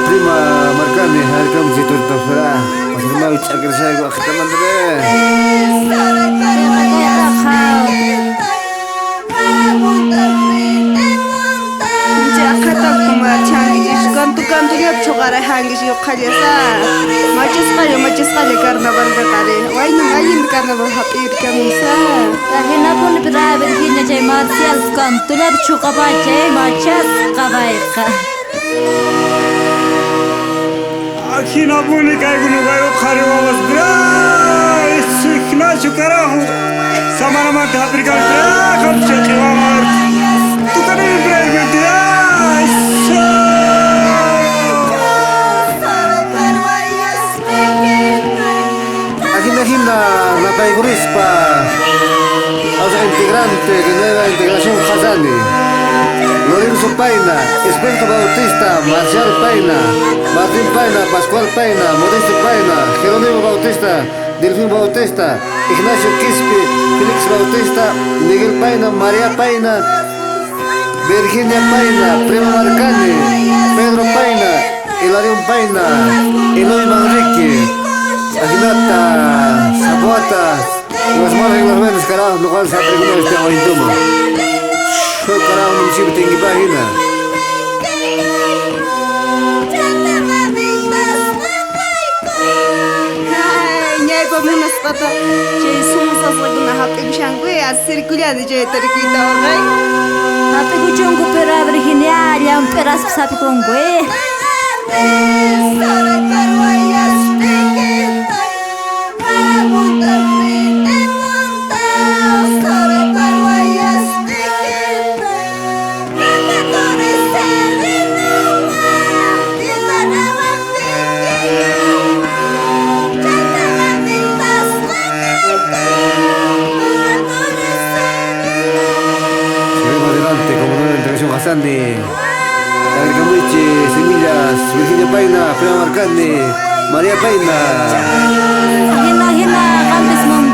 prima marcani harkam jitur tafra pasma ucakir saya gua khataman deh. Kantu-kantunya cokare hangis yuk kaliasa macis kali karnaval kare why ngayin karnaval hapir kamisa Rahina pun beraber hina jay martial kantu lab chukaba jay macis kabaika Akina pun kay gunu kayo khare wawas bra sikna chukarahu samana mat hapir kal bra kham chekhiwar tu kare bra media Himna la Paigurispa, los integrantes de nueva integración Hazani, Lorenzo Paina, Esberto Bautista, Marcial Paina, Martín Paina, Pascual Paina, Modesto Paina, Jerónimo Bautista, Delfín Bautista, Ignacio Quispe, Félix Bautista, Miguel Paina, María Paina, Virginia Paina, Prima Marcani, Pedro Paina, Hilarión Paina, Eloy Manrique, Aginata, Sabuata, los malos y los buenos carajos, lo cual se atribuye este aguintumo. Yo carajo no me sirve tengo página. Ñay pa menos pata, jay sumsa saguna hapim shangwe a circular de jay terikuita ogay. Hape kuchungu beraber hina aliam peras sapi kongwe Hasani, Alcamuiche, Semillas, Virginia Paina, Prima Marcani, María Paina. Hina kantis mom